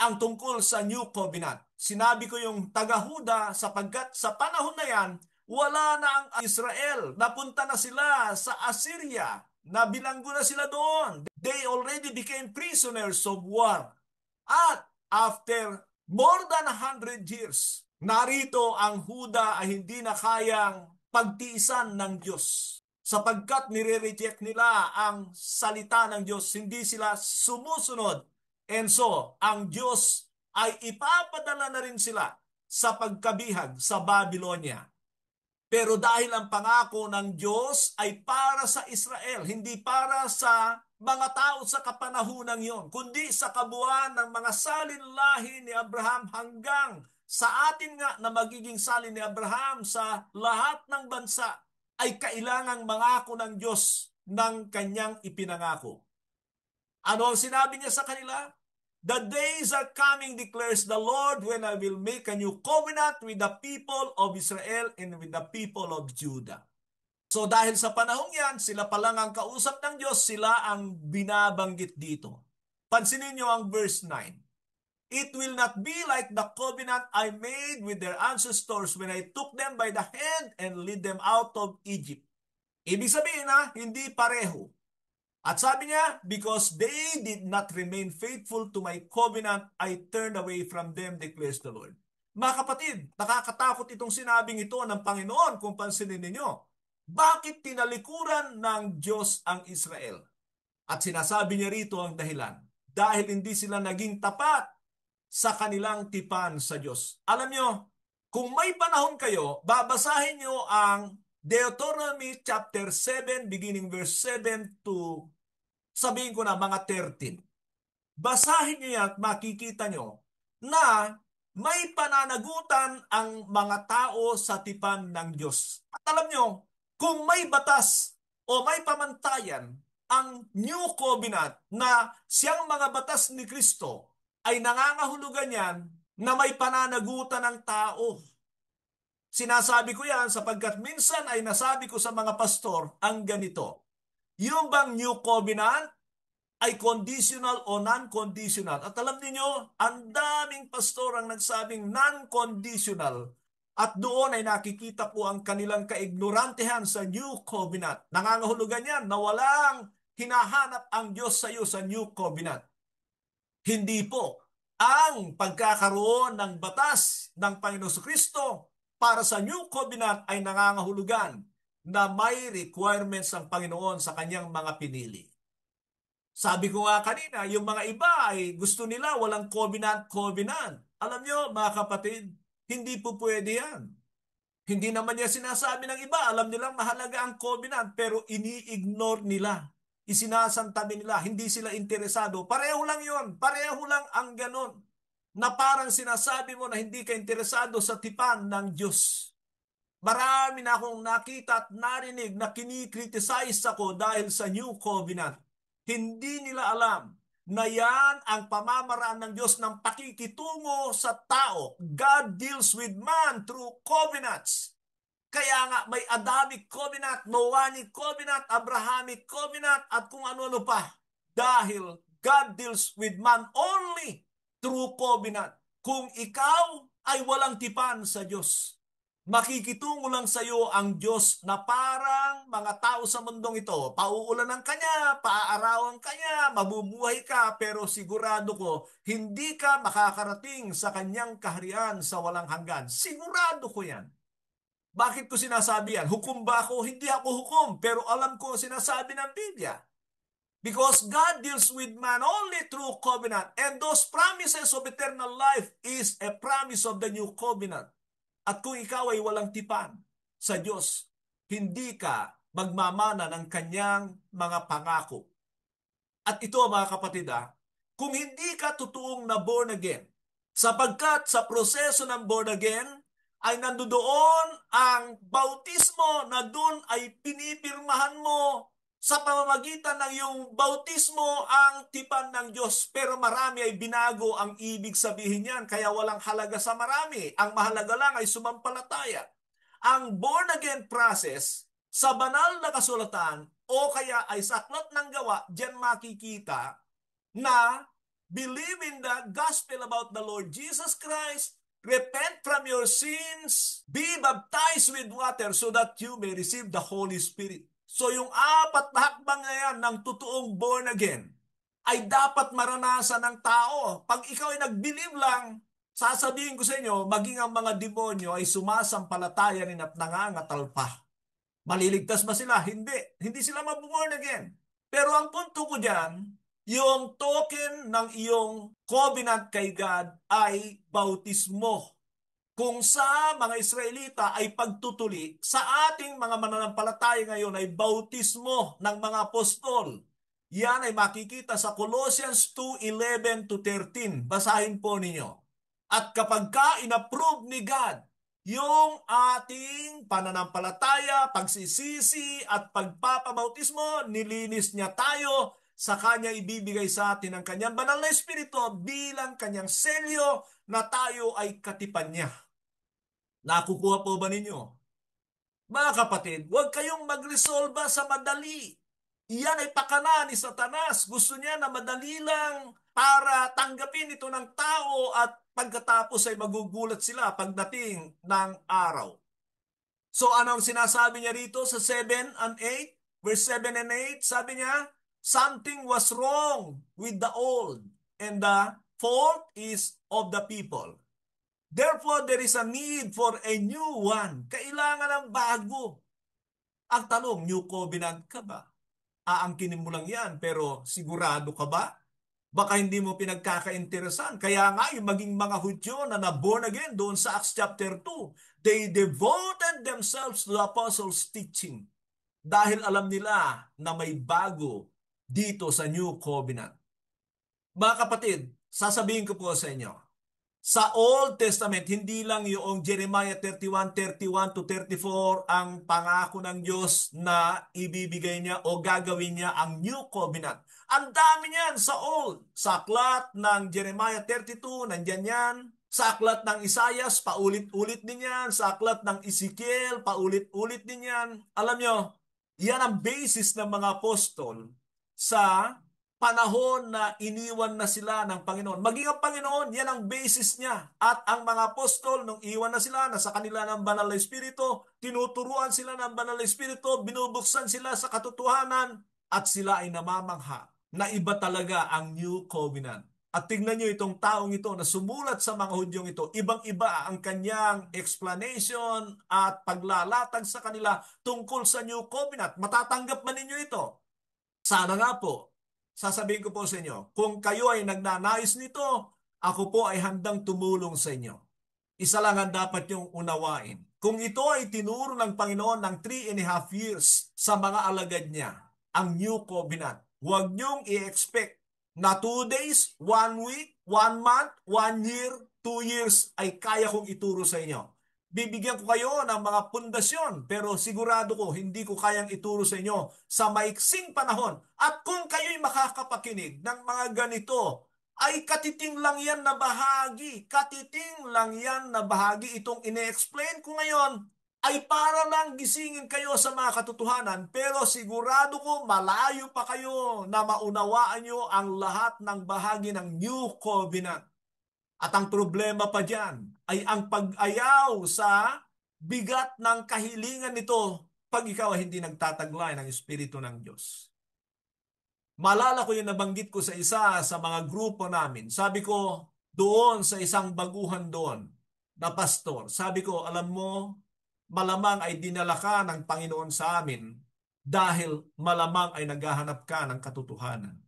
ang tungkol sa New Covenant. Sinabi ko yung taga-Huda sapagkat sa panahon na yan, wala na ang Israel. Napunta na sila sa Assyria. Nabilanggo na sila doon. They already became prisoners of war. At after more than 100 years, narito ang Huda ay hindi na kayang pagtiisan ng Diyos. Sapagkat nire-reject nila ang salita ng Diyos, hindi sila sumusunod. And so, ang Diyos ay ipapadala na rin sila sa pagkabihag sa Babylonia. Pero dahil ang pangako ng Diyos ay para sa Israel, hindi para sa mga tao sa kapanahunan yon, kundi sa kabuuan ng mga salinlahi ni Abraham hanggang sa atin nga na magiging salin ni Abraham sa lahat ng bansa ay kailangang mangako ng Diyos ng kanyang ipinangako. Ano ang sinabi niya sa kanila? The days are coming, declares the Lord, when I will make a new covenant with the people of Israel and with the people of Judah. So dahil sa panahong yan, sila pa lang ang kausap ng Diyos, sila ang binabanggit dito. Pansinin niyo ang verse 9. It will not be like the covenant I made with their ancestors when I took them by the hand and led them out of Egypt. Ibig sabihin hindi pareho. At sabi niya, because they did not remain faithful to my covenant, I turned away from them, declares the Lord. Mga kapatid, nakakatakot itong sinabing ito ng Panginoon kung pansinin ninyo. Bakit tinalikuran ng Diyos ang Israel? At sinasabi niya rito ang dahilan. Dahil hindi sila naging tapat sa kanilang tipan sa Diyos. Alam niyo, kung may panahon kayo, babasahin niyo ang Deuteronomy chapter 7, beginning verse 7 to, sabihin ko na, mga 13. Basahin niyo yan at makikita niyo na may pananagutan ang mga tao sa tipan ng Diyos. At alam niyo, kung may batas o may pamantayan ang New Covenant na siyang mga batas ni Kristo, ay nangangahulugan yan na may pananagutan ng tao. Sinasabi ko yan sapagkat minsan ay nasabi ko sa mga pastor ang ganito. Yung bang New Covenant ay conditional o non-conditional? At alam niyo, ang daming pastor ang nagsabing non-conditional. At doon ay nakikita po ang kanilang kaignorantehan sa New Covenant. Nangangahulugan yan na walang hinahanap ang Diyos sa iyo sa New Covenant. Hindi po. Ang pagkakaroon ng batas ng Panginoon Kristo para sa New Covenant ay nangangahulugan na may requirements ang Panginoon sa kanyang mga pinili. Sabi ko nga kanina, yung mga iba ay gusto nila walang covenant. Alam nyo mga kapatid, hindi po pwede yan. Hindi naman niya sinasabi ng iba, alam nilang mahalaga ang covenant pero ini-ignore nila. Isinasantabi nila, hindi sila interesado. Pareho lang yon, pareho lang ang ganon. Na parang sinasabi mo na hindi ka interesado sa tipan ng Diyos. Marami na akong nakita at narinig na kinikriticize ako dahil sa New Covenant. Hindi nila alam na yan ang pamamaraan ng Diyos ng pakikitungo sa tao. God deals with man through covenants. Kaya nga may Adamic Covenant, Noahic Covenant, Abrahamic Covenant at kung ano-ano pa. Dahil God deals with man only through covenant. Kung ikaw ay walang tipan sa Diyos, Makikitungo lang sa iyo ang Diyos na parang mga tao sa mundong ito. Pauulanan ka niya, paaarawan ka niya, mabubuhay ka, pero sigurado ko, hindi ka makakarating sa kanyang kaharian sa walang hanggan. Sigurado ko yan. Bakit ko sinasabi yan? Hukom ba ako? Hindi ako hukom, pero alam ko ang sinasabi ng Biblia. Because God deals with man only through covenant. And those promises of eternal life is a promise of the new covenant. At kung ikaw ay walang tipan sa Diyos, hindi ka magmamana ng kanyang mga pangako. At ito mga kapatid, kung hindi ka totoong na born again, sapagkat sa proseso ng born again, ay nandoon ang bautismo na doon ay pinipirmahan mo sa pamamagitan ng iyong bautismo ang tipan ng Diyos. Pero marami ay binago ang ibig sabihin niyan, kaya walang halaga sa marami. Ang mahalaga lang ay sumampalataya. Ang born again process sa banal na kasulatan o kaya ay sa aklat ng gawa, diyan makikita na believe in the gospel about the Lord Jesus Christ, repent from your sins, be baptized with water so that you may receive the Holy Spirit. So yung apat na hakbang na yan ng totoong born again ay dapat maranasan ng tao. Pag ikaw ay nag-believe lang, sasabihin ko sa inyo, maging ang mga demonyo ay sumasampalataya rin at nangangatal pa. Maliligtas ba sila? Hindi. Hindi sila mabuborn again. Pero ang punto ko dyan, yung token ng iyong covenant kay God ay bautismo. Kung sa mga Israelita ay pagtutuli, sa ating mga mananampalataya ngayon ay bautismo ng mga apostol. Yan ay makikita sa Colossians 2:11 to 13. Basahin po ninyo. At kapag ka inapprove ni God yung ating pananampalataya, pagsisisi at pagpapabautismo, nilinis niya tayo, sa kanya ibibigay sa atin ang kanyang banal na espiritu bilang kanyang selyo na tayo ay katipan niya. Nakukuha po ba ninyo? Mga kapatid, huwag kayong magresolba sa madali. Iyan ay pakana ni Satanas. Gusto niya na madali lang para tanggapin ito ng tao at pagkatapos ay magugulat sila pagdating ng araw. So anong sinasabi niya rito sa 7 and 8? Verse 7 and 8, sabi niya, something was wrong with the old and the fault is of the people. Therefore, there is a need for a new one. Kailangan ng bago. Ang tanong, new covenant ka ba? Aangkinin mo lang yan, pero sigurado ka ba? Baka hindi mo pinagkakainteresan. Kaya nga, yung maging mga Hudyo na na-born again doon sa Acts chapter 2, they devoted themselves to the apostles' teaching dahil alam nila na may bago dito sa new covenant. Mga kapatid, sasabihin ko po sa inyo, sa Old Testament, hindi lang yung Jeremiah 31:31 to 34 ang pangako ng Diyos na ibibigay niya o gagawin niya ang New Covenant. Ang dami niyan sa Old. Sa aklat ng Jeremiah 32, nandyan yan. Sa aklat ng Isaias, paulit-ulit din yan. Sa aklat ng Ezekiel, paulit-ulit din yan. Alam nyo, yan ang basis ng mga apostol sa panahon na iniwan na sila ng Panginoon. Maging ang Panginoon, yan ang basis niya. At ang mga apostol, nung iwan na sila, nasa kanila ng Banal na Espiritu, tinuturuan sila ng Banal na Espiritu, binubuksan sila sa katotohanan, at sila ay namamangha na iba talaga ang New Covenant. At tingnan nyo itong taong ito na sumulat sa mga Hudyong ito, ibang-iba ang kanyang explanation at paglalatag sa kanila tungkol sa New Covenant. Matatanggap man ninyo ito? Sana nga po. Sasabihin ko po sa inyo, kung kayo ay nagnanais nito, ako po ay handang tumulong sa inyo. Isa lang ang dapat yung unawain. Kung ito ay tinuro ng Panginoon ng 3.5 years sa mga alagad niya, ang New Covenant, huwag niyong i-expect na 2 days, 1 week, 1 month, 1 year, 2 years ay kaya kong ituro sa inyo. Bibigyan ko kayo ng mga pundasyon, pero sigurado ko hindi ko kayang ituro sa inyo sa maiksing panahon. At kung kayo'y makakapakinig ng mga ganito, ay katiting lang yan na bahagi. Katiting lang yan na bahagi. Itong ine-explain ko ngayon ay para lang gisingin kayo sa mga katotohanan, pero sigurado ko malayo pa kayo na maunawaan nyo ang lahat ng bahagi ng New Covenant. At ang problema pa dyan ay ang pag-ayaw sa bigat ng kahilingan nito pag ikaw ay hindi nagtataglay ng Espiritu ng Diyos. Malala ko yung nabanggit ko sa isa sa mga grupo namin. Sabi ko doon sa isang baguhan doon na pastor, sabi ko, alam mo, malamang ay dinala ka ng Panginoon sa amin dahil malamang ay naghahanap ka ng katotohanan.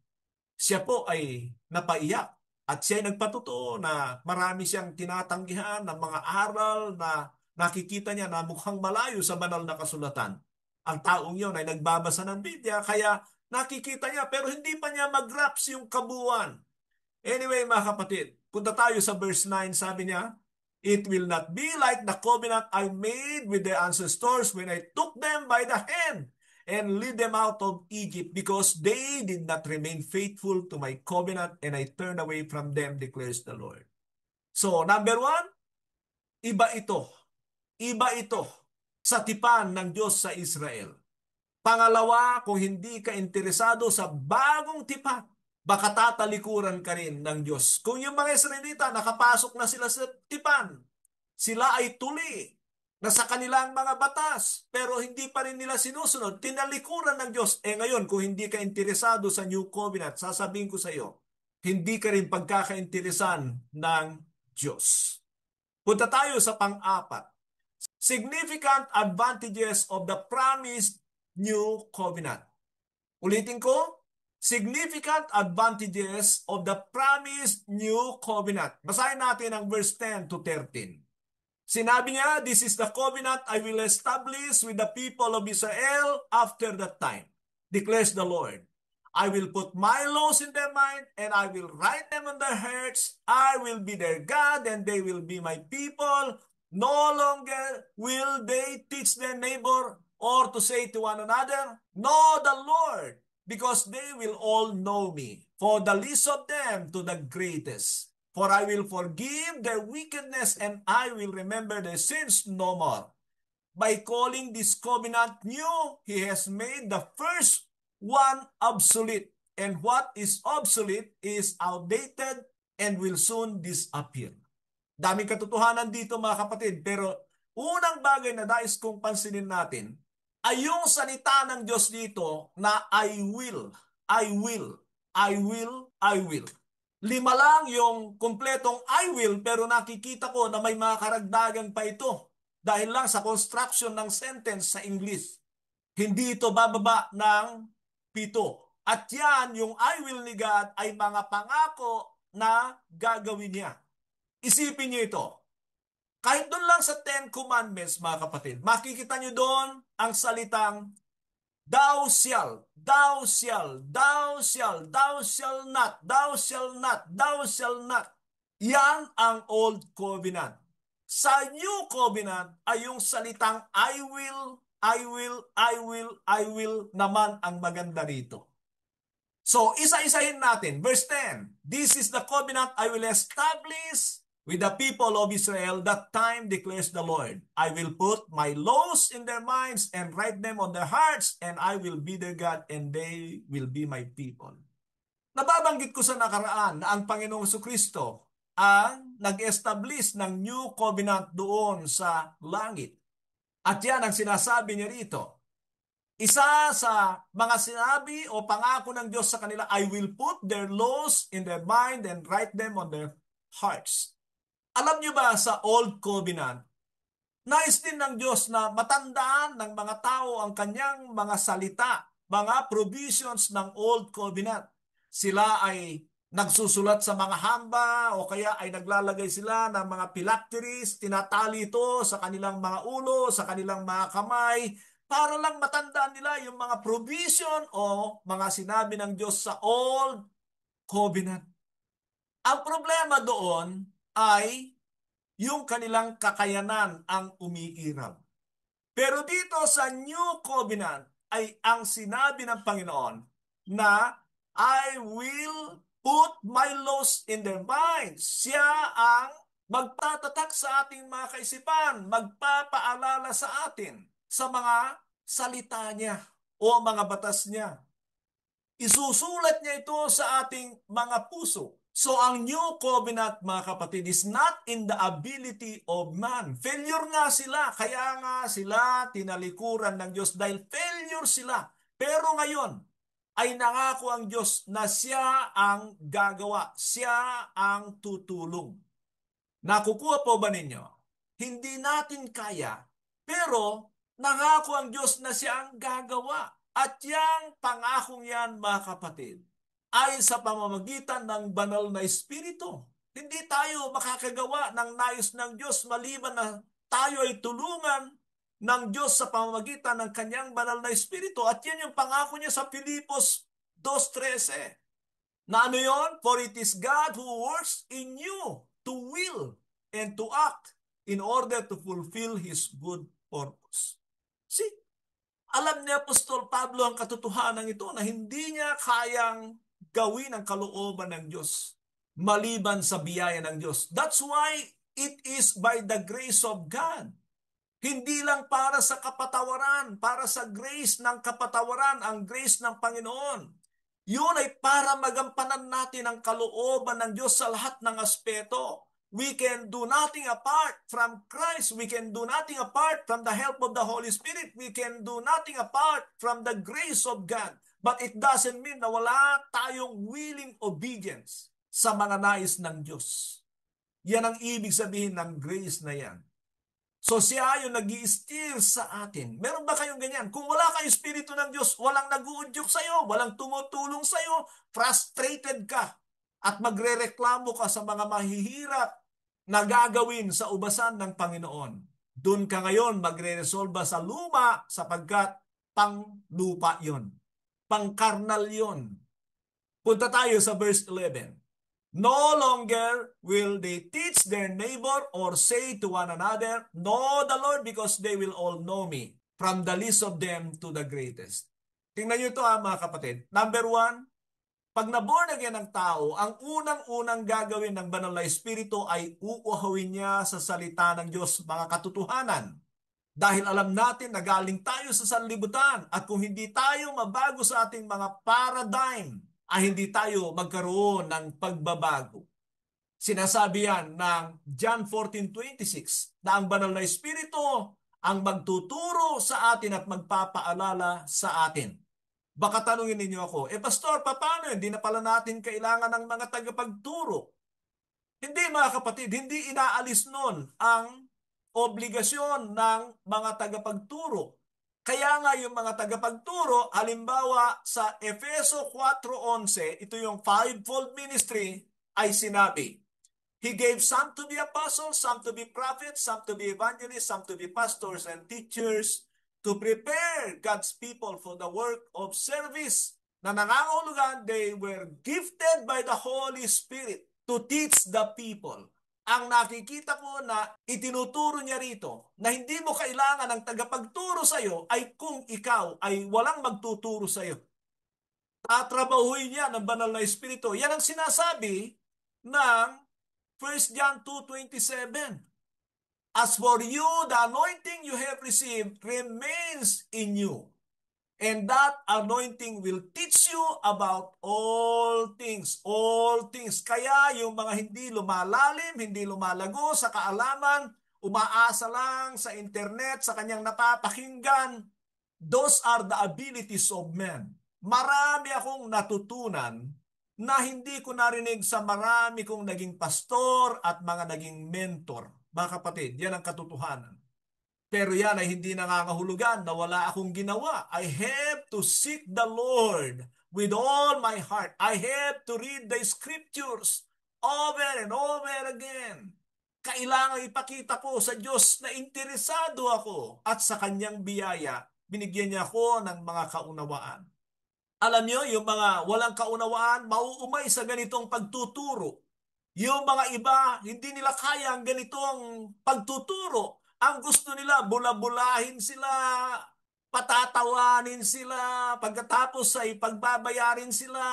Siya po ay napaiyak at siya ay nagpatotoo na marami siyang tinatanggihan ng mga aral na nakikita niya na mukhang malayo sa banal na kasulatan. Ang taong yon ay nagbabasa ng Biblia kaya nakikita niya pero hindi pa niya mag-grasp yung kabuuan. Anyway, mga kapatid, punta tayo sa verse 9, sabi niya, "It will not be like the covenant I made with their ancestors when I took them by the hand and lead them out of Egypt because they did not remain faithful to my covenant and I turned away from them, declares the Lord." So, number one, iba ito. Iba ito sa tipan ng Diyos sa Israel. Pangalawa, kung hindi ka interesado sa bagong tipan, baka tatalikuran ka rin ng Diyos. Kung yung mga Israelita, nakapasok na sila sa tipan, sila ay tuli na sa kanilang mga batas, pero hindi pa rin nila sinusunod, tinalikuran ng Diyos. Ngayon, kung hindi ka interesado sa New Covenant, sasabihin ko sa iyo, hindi ka rin pagkakainteresan ng Diyos. Punta tayo sa pang-apat. Significant advantages of the promised New Covenant. Ulitin ko, significant advantages of the promised New Covenant. Basahin natin ang verse 10 to 13. Sinabi niya, "This is the covenant I will establish with the people of Israel after that time, declares the Lord. I will put my laws in their mind and I will write them on their hearts. I will be their God and they will be my people. No longer will they teach their neighbor or to say to one another, 'Know the Lord,' because they will all know me, for the least of them to the greatest. For I will forgive their wickedness and I will remember their sins no more. By calling this covenant new, He has made the first one obsolete. And what is obsolete is outdated and will soon disappear." Daming katotohanan dito, mga kapatid, pero unang bagay na nais kong pansinin natin ay yung salita ng Diyos dito na I will, I will, I will, I will. Lima lang yung kumpletong I will, pero nakikita ko na may mga karagdagan pa ito dahil lang sa construction ng sentence sa English. Hindi ito bababa ng 7. At yan, yung I will ni God ay mga pangako na gagawin niya. Isipin niyo ito. Kahit doon lang sa 10 Commandments, mga kapatid, makikita niyo doon ang salitang thou shall, thou shall, thou shall, thou shall not, thou shall not, thou shall not. Yan ang Old Covenant. Sa New Covenant ay yung salitang I will, I will, I will, I will naman ang maganda rito. So, isa-isahin natin. Verse 10, "This is the covenant I will establish with the people of Israel that time, declares the Lord. I will put my laws in their minds and write them on their hearts, and I will be their God, and they will be my people." Nababanggit ko sa nakaraan na ang Panginoong Jesucristo ang nag-establish ng New Covenant doon sa langit. At yan ang sinasabi niya rito. Isa sa mga sinabi o pangako ng Diyos sa kanila, "I will put their laws in their mind and write them on their hearts." Alam niyo ba sa Old Covenant, nais din ng Diyos na matandaan ng mga tao ang kanyang mga salita, mga provisions ng Old Covenant. Sila ay nagsusulat sa mga hamba o kaya ay naglalagay sila ng mga phylacteries, tinatali ito sa kanilang mga ulo, sa kanilang mga kamay, para lang matandaan nila yung mga provision o mga sinabi ng Diyos sa Old Covenant. Ang problema doon ay yung kanilang kakayanan ang umiiral. Pero dito sa New Covenant ay ang sinabi ng Panginoon na I will put my laws in their minds. Siya ang magtatatak sa ating mga kaisipan, magpapaalala sa atin sa mga salita niya o mga batas niya. Isusulat niya ito sa ating mga puso. So ang new covenant, mga kapatid, is not in the ability of man. Failure nga sila, kaya nga sila tinalikuran ng Diyos dahil failure sila. Pero ngayon ay nangako ang Diyos na siya ang gagawa, siya ang tutulong. Nakukuha po ba ninyo? Hindi natin kaya, pero nangako ang Diyos na siya ang gagawa. At yang pangakong yan, mga kapatid, ay sa pamamagitan ng banal na Espiritu. Hindi tayo makakagawa ng nais ng Diyos maliban na tayo ay tulungan ng Diyos sa pamamagitan ng kanyang banal na Espiritu. At yan yung pangako niya sa Filipos 2:13. Na ano yun? For it is God who works in you to will and to act in order to fulfill His good purpose. See, alam ni Apostol Pablo ang katotohanan ito na hindi niya kayang gawin ang kalooban ng Diyos maliban sa biyaya ng Diyos. That's why it is by the grace of God. Hindi lang para sa kapatawaran, para sa grace ng kapatawaran, ang grace ng Panginoon. Yun ay para magampanan natin ang kalooban ng Diyos sa lahat ng aspeto. We can do nothing apart from Christ. We can do nothing apart from the help of the Holy Spirit. We can do nothing apart from the grace of God. But it doesn't mean na wala tayong willing obedience sa mga nais ng Diyos. Yan ang ibig sabihin ng grace na yan. So siya yung nag-i-steer sa atin. Meron ba kayong ganyan? Kung wala kayong Espiritu ng Diyos, walang nag-uudyok sa'yo, walang tumutulong sa'yo, frustrated ka, at magrereklamo ka sa mga mahihirap na gagawin sa ubasan ng Panginoon. Doon ka ngayon magre-resolba sa luma sapagkat pang-lupa yon, pang-karnal yon. Punta tayo sa verse 11. No longer will they teach their neighbor or say to one another, know the Lord, because they will all know me, from the least of them to the greatest. Tingnan nyo ito mga kapatid. Number 1, pag naborn again ang tao, ang unang-unang gagawin ng banal na Espiritu ay uuhawin niya sa salita ng Diyos mga katotohanan. Dahil alam natin na galing tayo sa sanlibutan at kung hindi tayo mabago sa ating mga paradigm, ay hindi tayo magkaroon ng pagbabago. Sinasabi yan ng John 14:26 na ang banal na Espiritu ang magtuturo sa atin at magpapaalala sa atin. Baka tanungin ninyo ako, pastor, paano? Hindi na pala natin kailangan ng mga tagapagturo. Hindi mga kapatid, hindi inaalis nun ang obligasyon ng mga tagapagturo. Kaya nga yung mga tagapagturo, halimbawa sa Efeso 4:11, ito yung fivefold ministry, ay sinabi, He gave some to be apostles, some to be prophets, some to be evangelists, some to be pastors and teachers to prepare God's people for the work of service. Na nangangahulugan, they were gifted by the Holy Spirit to teach the people. Ang nakikita ko na itinuturo niya rito na hindi mo kailangan ng tagapagturo sa iyo ay kung ikaw ay walang magtuturo sa iyo. Tatrabahuin niya ng banal na Espiritu. Yan ang sinasabi ng 1 John 2:27. As for you, the anointing you have received remains in you. And that anointing will teach you about all things. All things. Kaya yung mga hindi lumalalim, hindi lumalago sa kaalaman, umaasa lang sa internet, sa kanyang napapakinggan, those are the abilities of men. Marami akong natutunan na hindi ko narinig sa marami kong naging pastor at mga naging mentor. Mga kapatid, yan ang katotohanan. Pero yan ay hindi nangangahulugan na wala akong ginawa. I have to seek the Lord with all my heart. I have to read the scriptures over and over again. Kailangan ipakita ko sa Diyos na interesado ako at sa kanyang biyaya, binigyan niya ako ng mga kaunawaan. Alam niyo, yung mga walang kaunawaan, mauumay sa ganitong pagtuturo. Yung mga iba, hindi nila kaya ang ganitong pagtuturo. Ang gusto nila, bula-bulahin sila, patatawanin sila, pagkatapos ay pagbabayarin sila,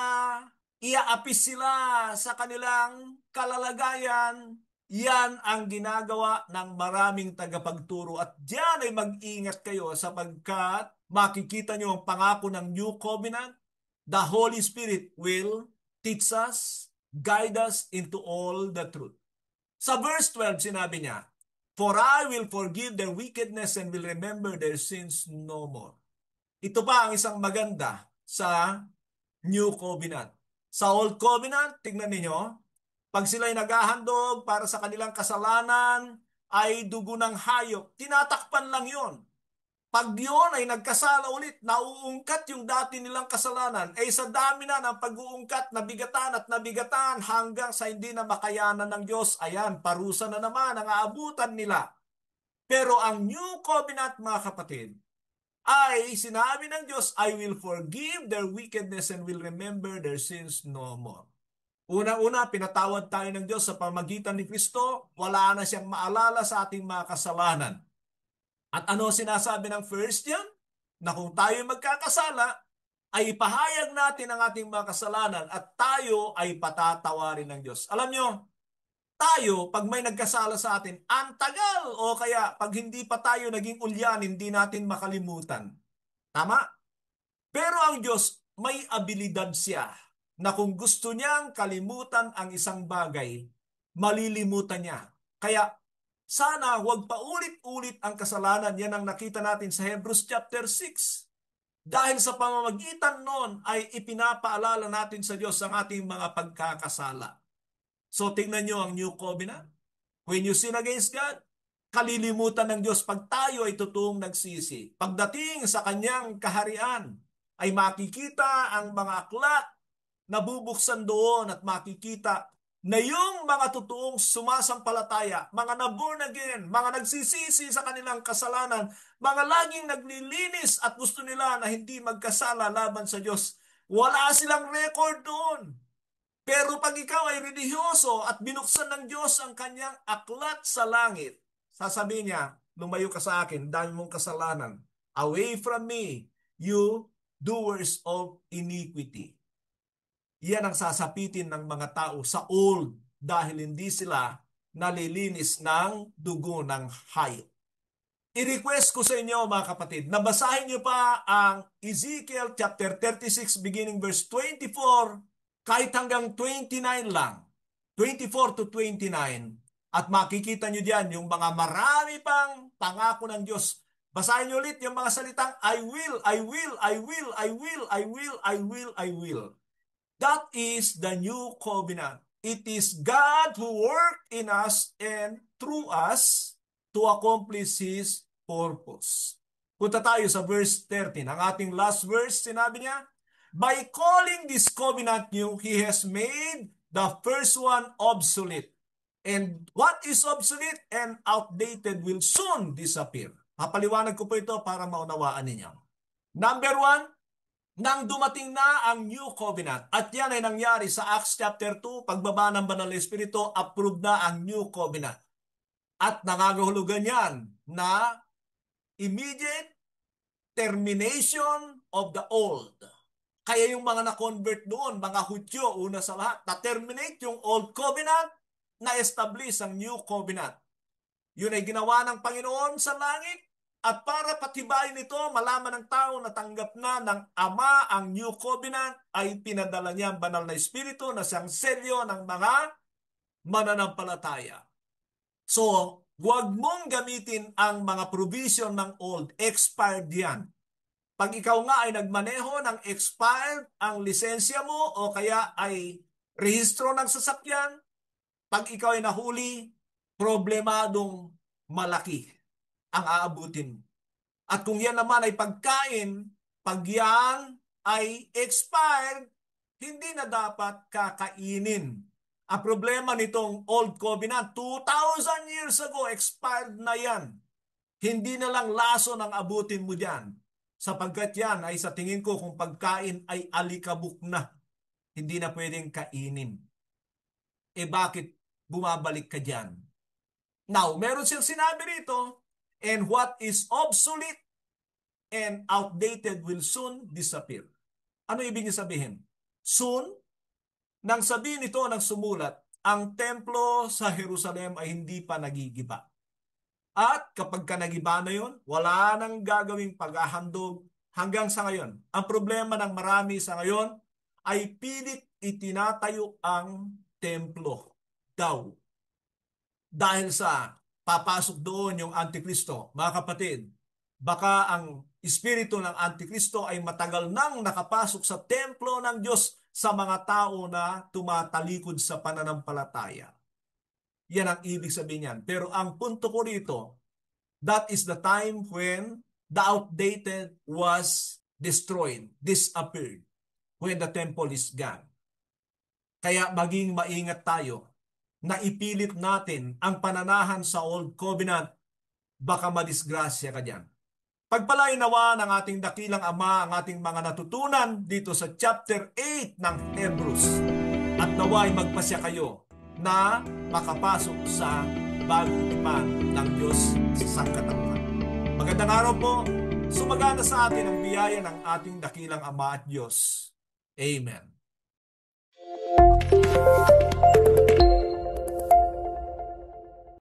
iaapis sila sa kanilang kalalagayan. Yan ang ginagawa ng maraming tagapagturo. At diyan ay mag-ingat kayo sapagkat makikita nyo ang pangako ng New Covenant. The Holy Spirit will teach us, guide us into all the truth. Sa verse 12, sinabi niya, "For I will forgive their wickedness and will remember their sins no more." Ito pa ang isang maganda sa New Covenant. Sa Old Covenant, tingnan ninyo, pag sila'y naghahandog para sa kanilang kasalanan, ay dugo ng hayop. Tinatakpan lang yon. Pag yun ay nagkasala ulit, nauungkat yung dati nilang kasalanan, ay sa dami na ng pag-uungkat, nabigatan at nabigatan hanggang sa hindi na makayanan ng Diyos, ayan, parusa na naman ang aabutan nila. Pero ang New Covenant, mga kapatid, ay sinabi ng Diyos, "I will forgive their wickedness and will remember their sins no more." Una-una, pinatawad tayo ng Diyos sa pamagitan ni Kristo, wala na siyang maalala sa ating mga kasalanan. At ano sinasabi ng first yan? Na kung tayo magkakasala, ay ipahayag natin ang ating mga kasalanan at tayo ay patatawarin ng Diyos. Alam nyo, tayo, pag may nagkasala sa atin, ang tagal o kaya pag hindi pa tayo naging ulyan, hindi natin makalimutan. Tama? Pero ang Diyos, may abilidad siya na kung gusto niyang kalimutan ang isang bagay, malilimutan niya. Kaya sana huwag pa ulit-ulit ang kasalanan. Yan ang nakita natin sa Hebrews chapter 6. Dahil sa pamamagitan nun ay ipinapaalala natin sa Diyos ang ating mga pagkakasala. So tingnan nyo ang New Covenant. When you sin against God, kalilimutan ng Diyos pag tayo ay totoong nagsisi. Pagdating sa kanyang kaharian, ay makikita ang mga aklat na bubuksan doon at makikita na yung mga totoong sumasampalataya, mga na-born again, mga nagsisisi sa kanilang kasalanan, mga laging naglilinis at gusto nila na hindi magkasala laban sa Diyos, wala silang record doon. Pero pag ikaw ay relihiyoso at binuksan ng Diyos ang kanyang aklat sa langit, sasabihin niya, "Lumayo ka sa akin, dami mong kasalanan. Away from me, you doers of iniquity." Yan ang sasapitin ng mga tao sa old dahil hindi sila nalilinis ng dugo ng hayop. I-request ko sa inyo, mga kapatid, na basahin niyo pa ang Ezekiel chapter 36 beginning verse 24 kahit hanggang 29 lang. 24 to 29. At makikita niyo diyan yung mga marami pang pangako ng Diyos. Basahin niyo ulit yung mga salitang I will, I will, I will, I will, I will, I will, I will. That is the new covenant. It is God who worked in us and through us to accomplish His purpose. Punta tayo sa verse 13. Ang ating last verse, sinabi niya, "By calling this covenant new, He has made the first one obsolete. And what is obsolete and outdated will soon disappear." Papaliwanag ko po ito para maunawaan ninyo. Number one, nang dumating na ang New Covenant, at yan ay nangyari sa Acts chapter 2, pagbaba ng Banal na Espiritu, approved na ang New Covenant. At nangangahulugan yan na immediate termination of the old. Kaya yung mga na-convert doon, mga Hudyo, una sa lahat, na-terminate yung Old Covenant, na-establish ang New Covenant. Yun ay ginawa ng Panginoon sa langit. At para patibayin ito, malaman ng tao na tanggap na ng Ama ang New Covenant, ay pinadala niya ang Banal na Espiritu na siyang selyo ng mga mananampalataya. So, huwag mong gamitin ang mga provision ng old. Expired yan. Pag ikaw nga ay nagmaneho ng expired ang lisensya mo o kaya ay rehistro ng sasakyan, pag ikaw ay nahuli, problemadong malaki ang aabutin. At kung yan naman ay pagkain, pag yan ay expired, hindi na dapat kakainin. Ang problema nitong Old Covenant, 2,000 years ago, expired na yan. Hindi na lang laso ng abutin mo dyan. Sapagkat yan ay sa tingin ko kung pagkain ay alikabok na. Hindi na pwedeng kainin. Bakit bumabalik ka dyan? Now, meron siyang sinabi rito, and what is obsolete and outdated will soon disappear. Ano ibig niya sabihin? Soon, nang sabihin ito ng sumulat, ang templo sa Jerusalem ay hindi pa nagigiba. At kapag ka nagiba na yun, wala nang gagawing paghahandog hanggang sa ngayon. Ang problema ng marami sa ngayon ay pilit itinatayo ang templo daw. Dahil sa papasok doon yung Antikristo. Mga kapatid, baka ang espiritu ng Antikristo ay matagal nang nakapasok sa templo ng Diyos sa mga tao na tumatalikod sa pananampalataya. Yan ang ibig sabihin niyan. Pero ang punto ko rito, that is the time when the outdated was destroyed, disappeared, when the temple is gone. Kaya maging maingat tayo na ipilit natin ang pananahan sa Old Covenant, baka madisgrasya ka dyan. Pagpalain nawa ng ating dakilang Ama ang ating mga natutunan dito sa chapter 8 ng Hebrews. At naway magpasya kayo na makapasok sa bagong tipan ng Diyos sa sangkatauhan. Magandang araw po. Sumagana sa atin ang biyaya ng ating dakilang Ama at Diyos. Amen.